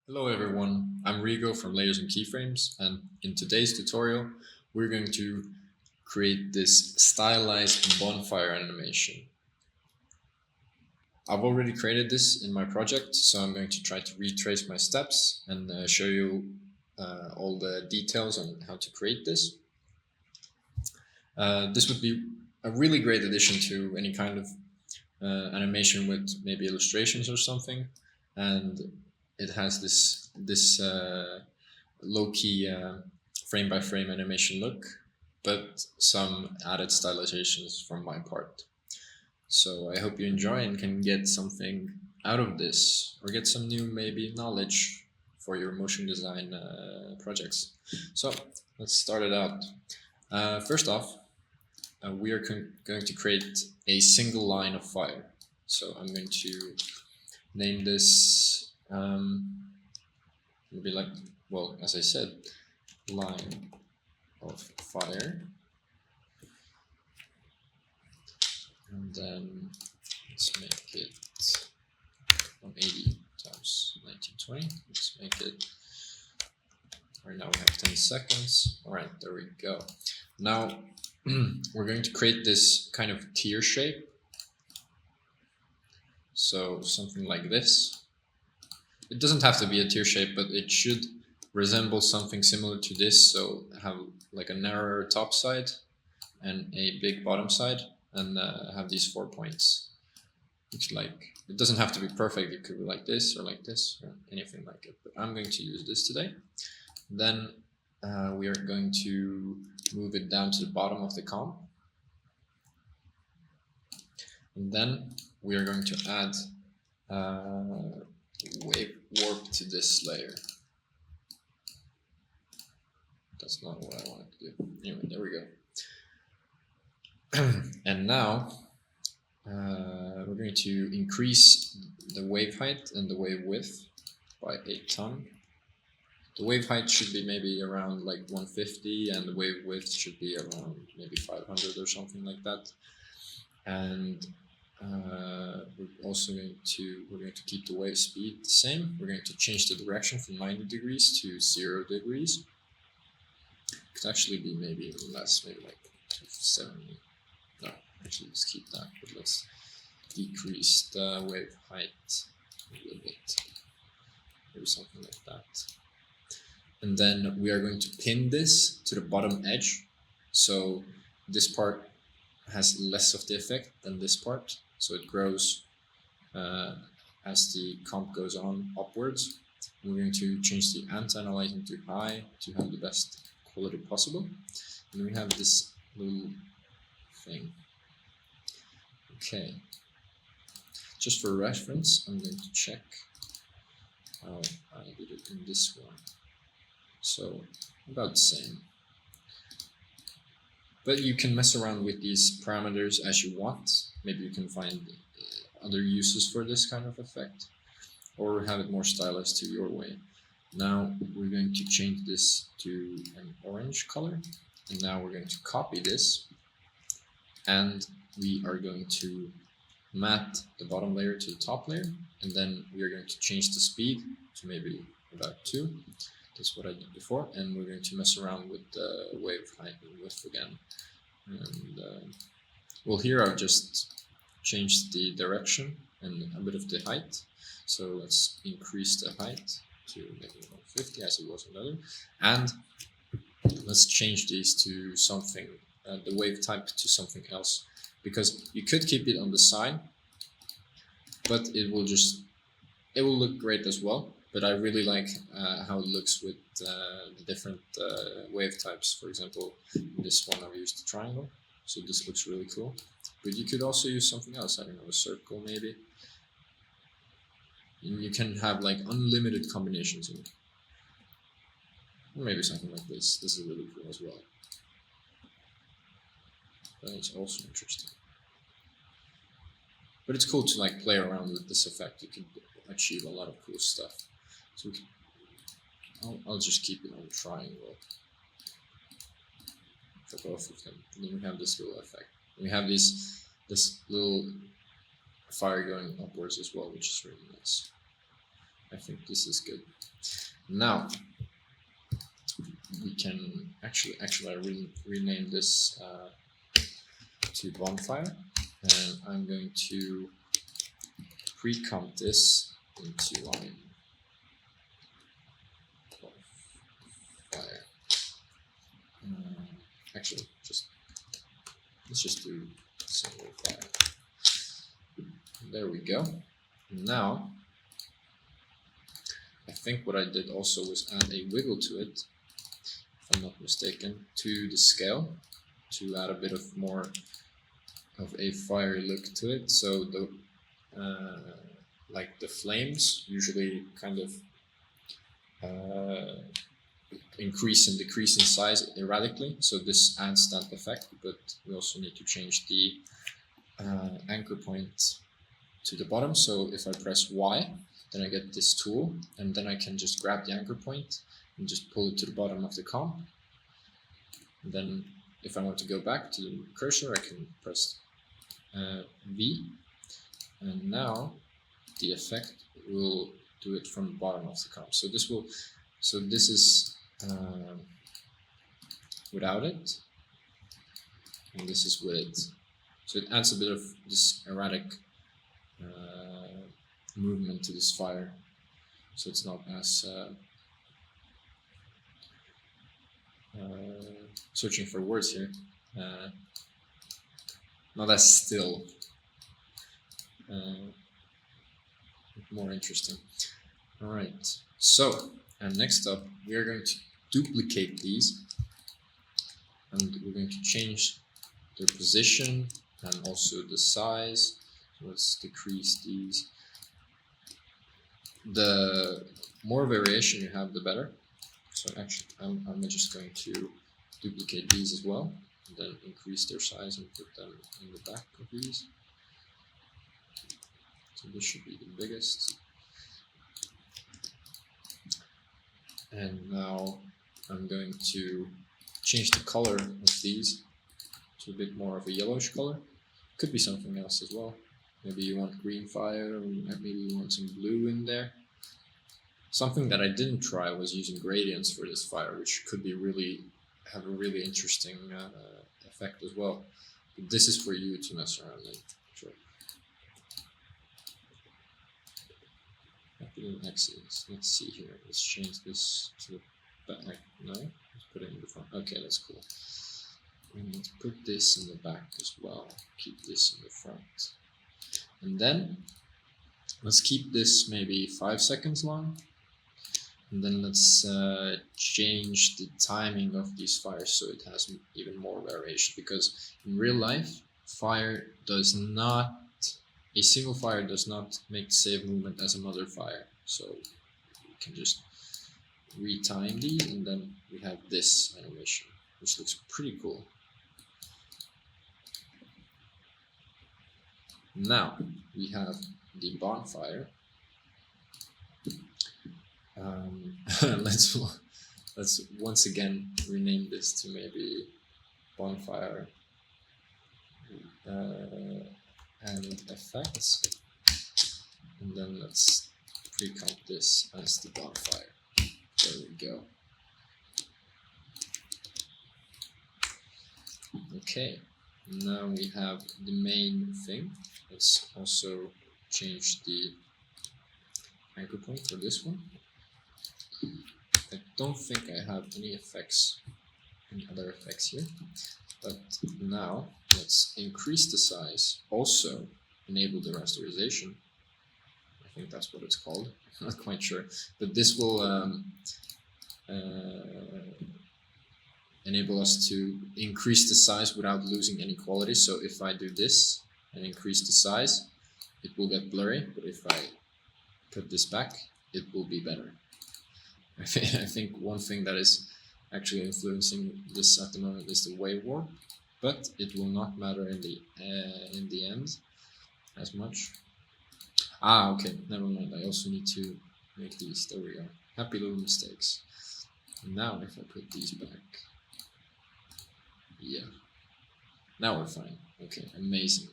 Hello everyone, I'm Reigo from Layers&Keyframes, and in today's tutorial we're going to create this stylized bonfire animation. I've already created this in my project, so I'm going to try to retrace my steps and show you all the details on how to create this. This would be a really great addition to any kind of animation with maybe illustrations or something, and it has this low-key frame by frame animation look, but some added stylizations from my part. So I hope you enjoy and can get something out of this, or get some new maybe knowledge for your motion design projects. So let's start it out. First off, we are going to create a single line of fire. So I'm going to name this maybe like, well, as I said, line of fire. And then let's make it 180 times 1920. Let's make it, right now we have 10 seconds. All right, there we go. Now we're going to create this kind of tier shape. So something like this. It doesn't have to be a tier shape, but it should resemble something similar to this. So have like a narrower top side and a big bottom side, and have these 4 points. Which, like, it doesn't have to be perfect. It could be like this or anything like it. But I'm going to use this today. Then we are going to move it down to the bottom of the comp. And then we are going to add wave warp to this layer. That's not what I wanted to do. Anyway, there we go. And now we're going to increase the wave height and the wave width by a ton. The wave height should be maybe around like 150, and the wave width should be around maybe 500 or something like that. And we're going to keep the wave speed the same. We're going to change the direction from 90 degrees to 0 degrees. It could actually be maybe less, maybe like 270. No, actually let's keep that, but let's decrease the wave height a little bit. Maybe something like that. And then we are going to pin this to the bottom edge. So this part has less of the effect than this part. So it grows as the comp goes on upwards. And we're going to change the anti-aliasing to high to have the best quality possible. And we have this little thing. Okay. Just for reference, I'm going to check how I did it in this one. So about the same. But you can mess around with these parameters as you want. Maybe you can find other uses for this kind of effect, or have it more stylized to your way. Now we're going to change this to an orange color, and now we're going to copy this, and we are going to mat the bottom layer to the top layer, and then we are going to change the speed to maybe about 2. That's what I did before, and we're going to mess around with the wave height and width again. And well, here I've just changed the direction and a bit of the height. So let's increase the height to maybe 150 as it was another, and let's change these to something, the wave type to something else, because you could keep it on the side, but it will look great as well. But I really like how it looks with the different wave types. For example, in this one I've used the triangle, so this looks really cool. But you could also use something else, I don't know, a circle maybe. And you can have like unlimited combinations of it. Or maybe something like this. This is really cool as well. That is also interesting. But it's cool to like play around with this effect. You can achieve a lot of cool stuff. So I'll just keep it on triangle for both of them. And then we have this little effect. We have this little fire going upwards as well, which is really nice. I think this is good. Now we can actually I rename this to bonfire, and I'm going to pre-comp this into line bonfire. Actually, let's just do single fire. There we go. Now I think what I did also was add a wiggle to it, if I'm not mistaken, to the scale, to add a bit of more of a fiery look to it. So the like the flames usually kind of increase and decrease in size erratically, so this adds that effect, but we also need to change the anchor point to the bottom. So if I press Y, then I get this tool, and then I can just grab the anchor point and just pull it to the bottom of the comp. And then if I want to go back to the cursor, I can press V, and now the effect will do it from the bottom of the comp. So this will, so this is without it, and this is with it. So it adds a bit of this erratic movement to this fire, so it's not as searching for words here, not as still, more interesting. Alright, so and next up we are going to duplicate these, and we're going to change their position and also the size. So let's decrease these. The more variation you have, the better. So actually I'm just going to duplicate these as well, and then increase their size and put them in the back of these. So this should be the biggest. And now I'm going to change the color of these to a bit more of a yellowish color. Could be something else as well. Maybe you want green fire, or maybe you want some blue in there. Something that I didn't try was using gradients for this fire, which could be have a really interesting effect as well. But this is for you to mess around in. Sure. Excellent. Let's see here. Let's change this to the back. No, let's put it in the front. Okay, that's cool. And let's put this in the back as well. Keep this in the front. And then let's keep this maybe 5 seconds long. And then let's change the timing of these fires so it has even more variation. Because in real life, a single fire does not make the same movement as another fire. So we can just retime these, and then we have this animation, which looks pretty cool. Now we have the bonfire. Let's once again rename this to maybe bonfire and effects, and then let's pre-comp this as the bonfire. There we go. Okay, now we have the main thing. Let's also change the anchor point for this one. I don't think I have any other effects here, but now let's increase the size, also enable the rasterization. I think that's what it's called, I'm not quite sure, but this will enable us to increase the size without losing any quality. So if I do this and increase the size, it will get blurry, but if I put this back, it will be better. I think one thing that is actually influencing this at the moment is the wave warp, but it will not matter in the end as much. Ah, okay, never mind. I also need to make these. There we go. Happy little mistakes. And now if I put these back, yeah, now we're fine. Okay, amazing.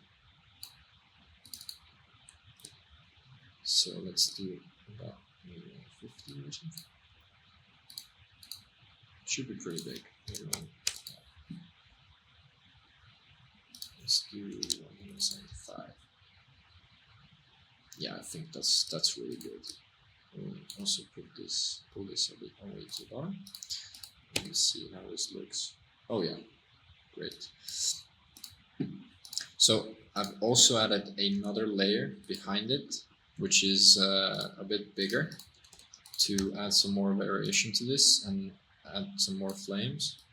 So let's do about maybe 50 or something. Should be pretty big. Maybe around, let's do 175. Yeah, I think that's really good. We'll also pull this a bit all the way to the bottom. Let's see how this looks. Oh yeah, great. So I've also added another layer behind it, which is a bit bigger, to add some more variation to this and add some more flames.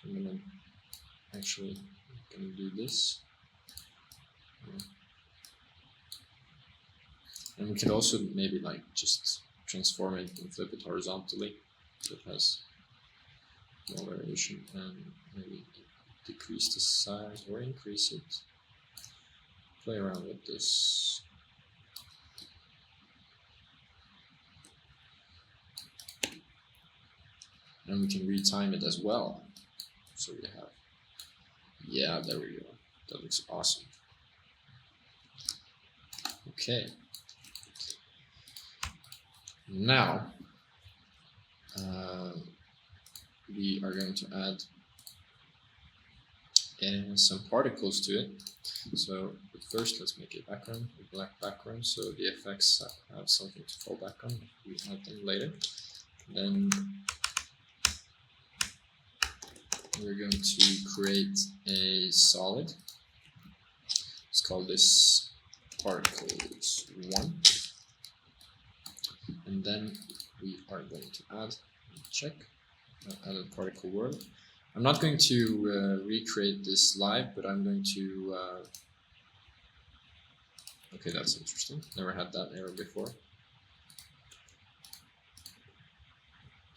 So I'm gonna do this. And we could also maybe like just transform it and flip it horizontally so it has more variation, and maybe decrease the size or increase it. Play around with this. And we can retime it as well. So we have, yeah, there we go. That looks awesome. Okay. Now, we are going to add some particles to it. So, but first let's make a background, a black background, so the effects have something to fall back on. We add them later. Then we're going to create a solid. Let's call this particles 1. And then we are going to add, check, add a particle world. I'm not going to recreate this live, but I'm going to, okay, that's interesting. Never had that error before.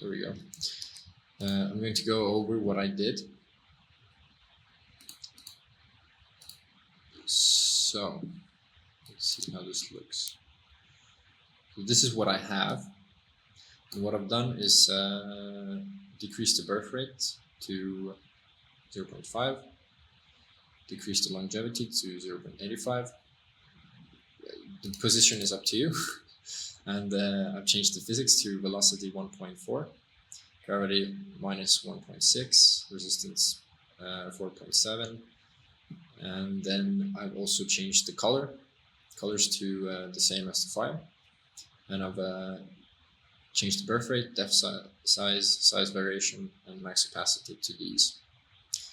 There we go. I'm going to go over what I did. So, let's see how this looks. So this is what I have. And what I've done is decrease the birth rate to 0.5, decrease the longevity to 0.85. The position is up to you. And I've changed the physics to velocity 1.4, gravity minus 1.6, resistance 4.7, and then I've also changed the colors to the same as the fire, and I've changed the birth rate, depth size variation, and max opacity to these.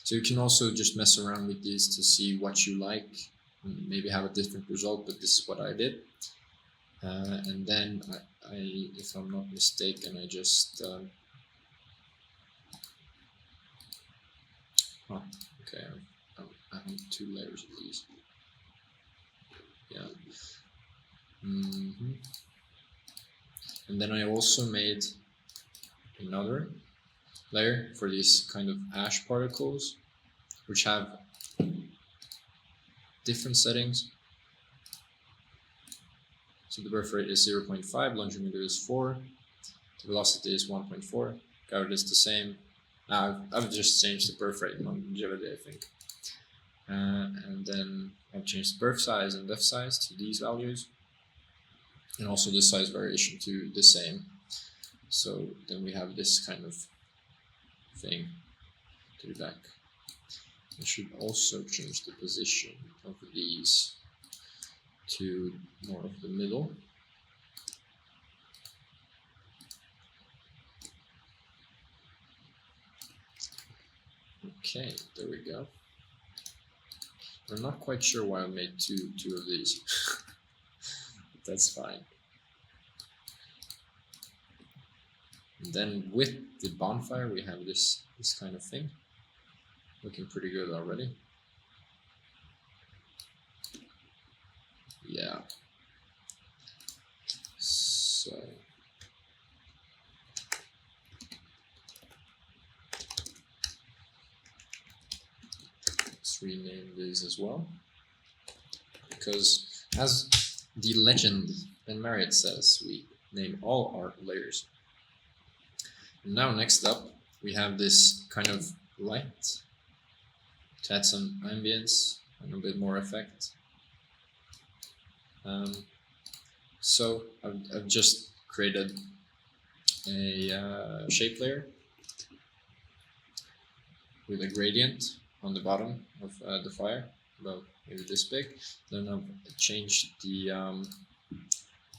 So you can also just mess around with these to see what you like, and maybe have a different result, but this is what I did. And then I, if I'm not mistaken, I just okay, I have 2 layers of these. Yeah. And then I also made another layer for these kind of ash particles, which have different settings. So the birth rate is 0.5, longevity is 4, the velocity is 1.4, gravity is the same. I've just changed the birth rate and longevity, I think. And then I've changed the birth size and depth size to these values, and also the size variation to the same. So then we have this kind of thing to the back. I should also change the position of these to more of the middle. Okay, there we go. I'm not quite sure why I made two of these. But that's fine. And then with the bonfire we have this kind of thing. Looking pretty good already. Yeah. So let's rename these as well, because as the legend Ben Marriott says, we name all our layers. And now next up we have this kind of light to add some ambience and a bit more effect. So I've just created a shape layer with a gradient on the bottom of the fire, about maybe this big. Then I've changed the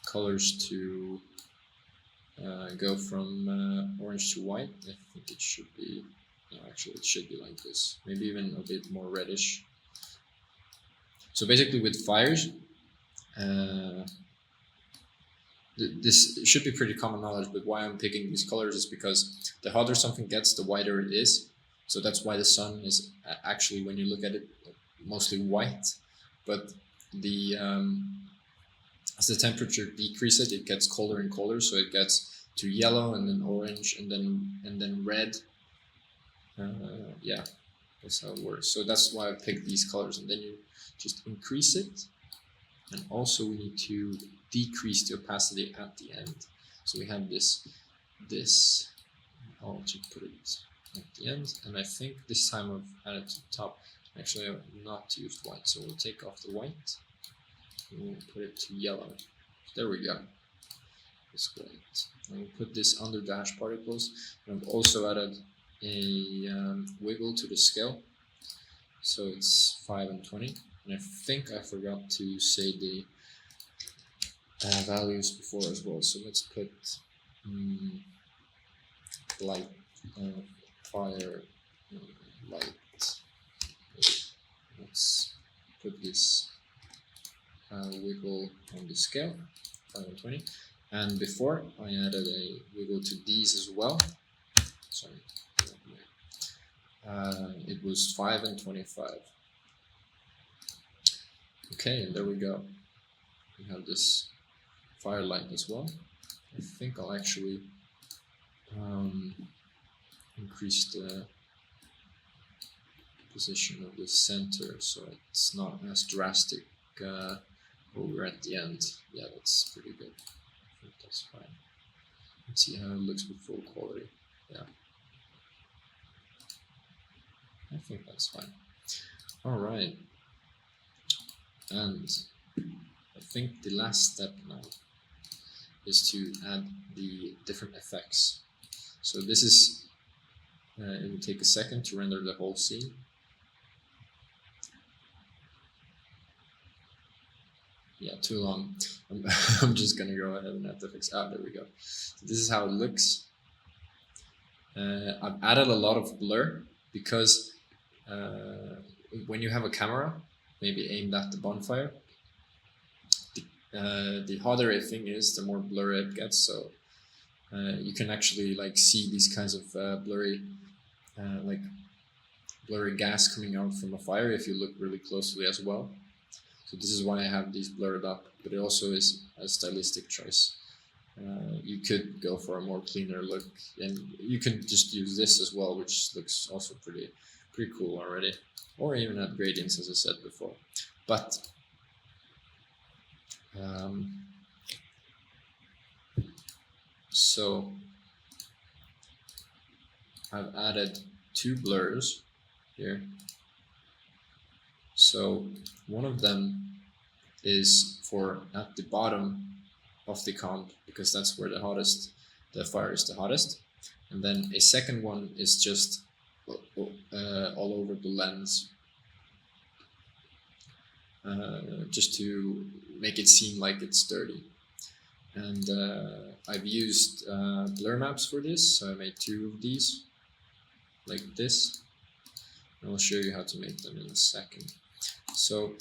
colors to go from orange to white. I think it should be, no, actually it should be like this, maybe even a bit more reddish. So basically with fires, this should be pretty common knowledge, but why I'm picking these colors is because the hotter something gets, the whiter it is. So that's why the sun is actually, when you look at it, mostly white. But the as the temperature decreases, it gets colder and colder. So it gets to yellow and then orange and then red. Yeah, that's how it works. So that's why I picked these colors, and then you just increase it. And also we need to decrease the opacity at the end. So we have this, I'll just put it at the end. And I think this time I've added to the top. Actually, I've not used white, so we'll take off the white and we'll put it to yellow. There we go. That's great. And we'll put this under dash particles. And I've also added a wiggle to the scale. So it's 5 and 20. And I think I forgot to say the values before as well. So let's put light, fire, light. Let's put this wiggle on the scale, 5 and 20. And before I added a wiggle to these as well. Sorry. It was 5 and 25. Okay, and there we go. We have this firelight as well. I think I'll actually increase the position of the center so it's not as drastic over at the end. Yeah, that's pretty good. I think that's fine. Let's see how it looks with full quality. Yeah, I think that's fine. All right. And I think the last step now is to add the different effects. So this is, it will take a second to render the whole scene. Yeah, too long. I'm just gonna go ahead and add the effects. Ah, there we go. So this is how it looks. I've added a lot of blur because when you have a camera, maybe aimed at the bonfire, the hotter a thing is, the more blurry it gets. So you can actually like see these kinds of blurry gas coming out from a fire if you look really closely as well. So this is why I have these blurred up, but it also is a stylistic choice. You could go for a more cleaner look, and you can just use this as well, which looks also pretty cool already. Or even add gradients, as I said before. But so I've added 2 blurs here. So one of them is for at the bottom of the comp, because that's where the fire is the hottest. And then a second one is just all over the lens, just to make it seem like it's dirty. And I've used blur maps for this, so I made 2 of these, like this. And I'll show you how to make them in a second. So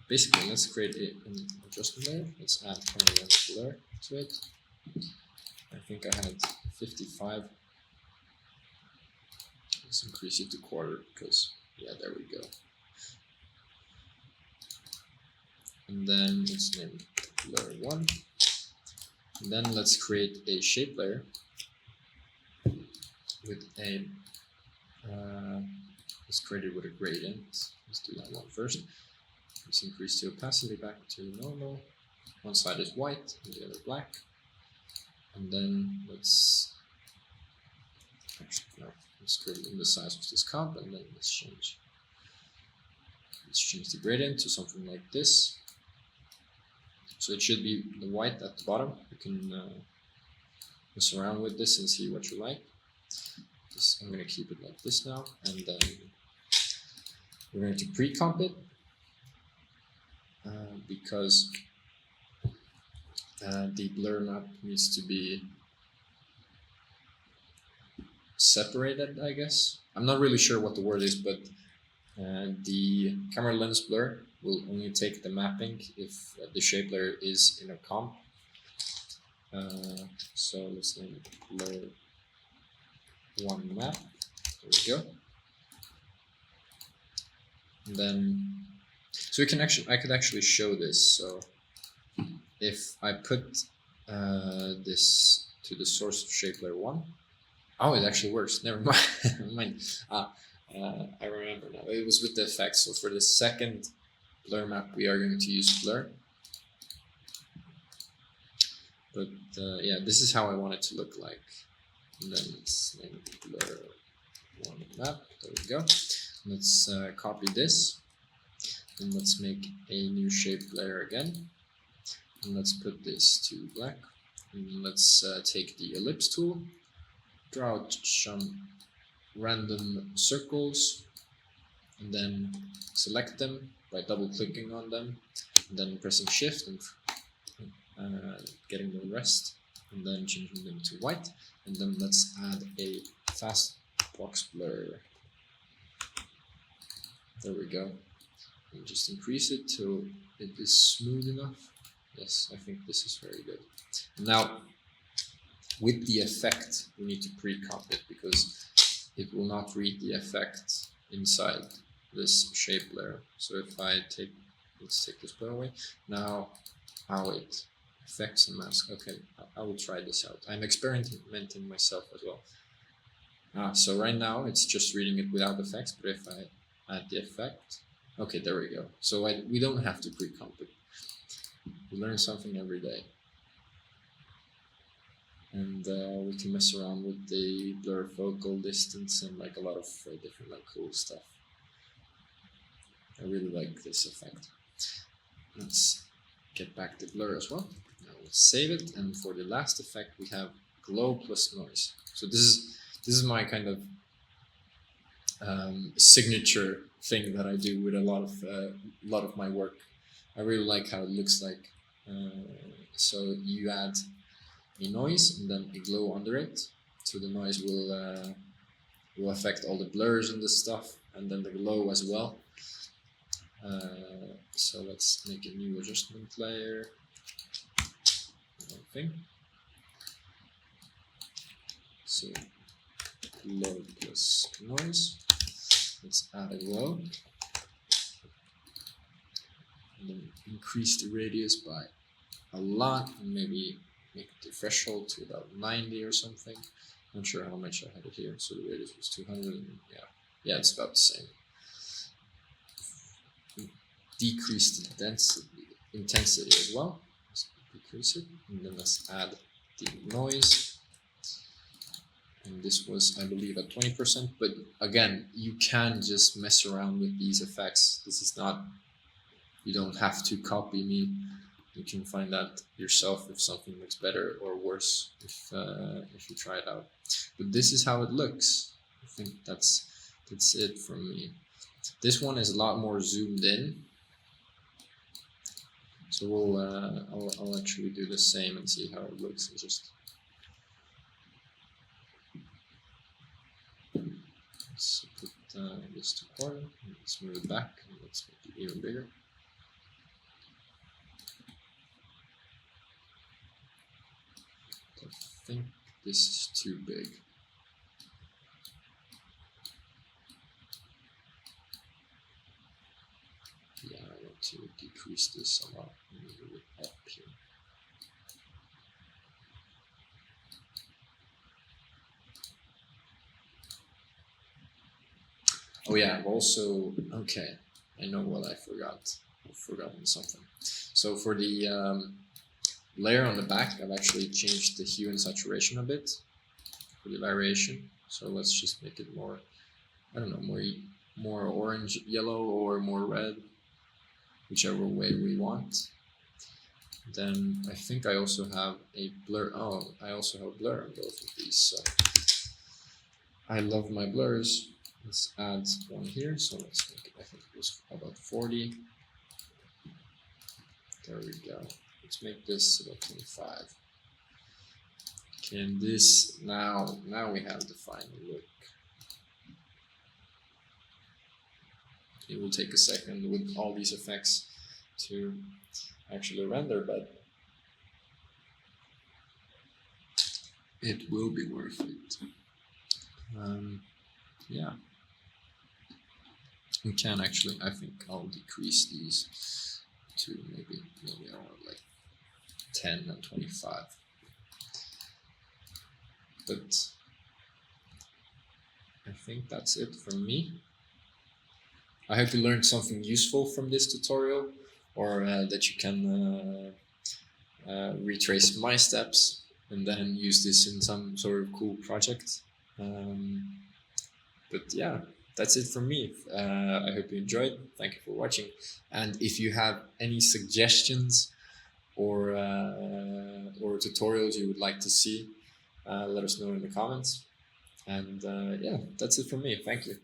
basically, let's create an adjustment layer. Let's add 21 blur to it. I think I had 55. Let's increase it to quarter because, yeah, there we go. And then let's name blur 1. And then let's create a shape layer with a let's create it with a gradient. Let's do that one first. Let's increase the opacity back to normal. One side is white and the other black. And then let's create it in the size of this comp, and then let's change the gradient to something like this. So it should be the white at the bottom. You can mess around with this and see what you like. I'm going to keep it like this now, and then we're going to pre-comp it because the blur map needs to be separated, I guess. I'm not really sure what the word is, but the camera lens blur will only take the mapping if the shape layer is in a comp. So let's name it blur one map. There we go. And then, so we can I could actually show this. So if I put this to the source of shape layer 1, oh, it actually works. Never mind. Never mind. I remember now. It was with the effects. So for the second blur map, we are going to use blur. But yeah, this is how I want it to look like. And then let's name it blur one map. There we go. Let's copy this. And let's make a new shape layer again. And let's put this to black. And let's take the ellipse tool, draw out some random circles, and then select them by double clicking on them, and then pressing shift and getting the rest, and then changing them to white. And then let's add a fast box blur. There we go. And just increase it till it is smooth enough. Yes, I think this is very good. Now, with the effect, we need to pre-comp it because it will not read the effect inside this shape layer. So if I take, let's take this blur away. Now, wait, effects and mask. Okay, I will try this out. I'm experimenting myself as well. So right now it's just reading it without effects, but if I add the effect, okay, there we go. So we don't have to pre-comp it. We learn something every day. And we can mess around with the blur focal distance and like a lot of different like cool stuff. I really like this effect. Let's get back the blur as well. Now let's save it, and for the last effect we have glow plus noise. So this is my kind of signature thing that I do with a lot of my work. I really like how it looks like. So you add a noise and then a glow under it. So the noise will affect all the blurs and the stuff, and then the glow as well. So let's make a new adjustment layer. Thing. So glow plus noise. Let's add a glow. And then increase the radius by a lot, and maybe make the threshold to about 90 or something. Not sure how much I had it here. So the radius was 200, and yeah, it's about the same. Decrease the intensity as well. Let's decrease it, and then let's add the noise. And this was, I believe, at 20%. But again, you can just mess around with these effects. This is not, you don't have to copy me. You can find out yourself if something looks better or worse if you try it out. But this is how it looks. I think that's it from me. This one is a lot more zoomed in. So I'll actually do the same and see how it looks. And just let's put this to corner. Let's move it back and let's make it even bigger. I think this is too big. Yeah, I want to decrease this a lot. Move it up here. Oh yeah, I've also, okay, I know what I forgot. I've forgotten something. So for the layer on the back, I've actually changed the hue and saturation a bit for the variation. So let's just make it more, I don't know, more orange, yellow, or more red, whichever way we want. Then I think I also have a blur. Oh, I also have blur on both of these. So I love my blurs. Let's add one here. So let's make it, I think it was about 40. There we go. Let's make this about 25. Okay, and this, now we have the final look. It will take a second with all these effects to actually render, but it will be worth it. Yeah. We can actually, I think I'll decrease these to maybe around like 10 and 25. But I think that's it from me. I hope you learned something useful from this tutorial, or that you can retrace my steps and then use this in some sort of cool project. But yeah, that's it from me. I hope you enjoyed. Thank you for watching. And if you have any suggestions or tutorials you would like to see, let us know in the comments. And yeah, that's it from me. Thank you.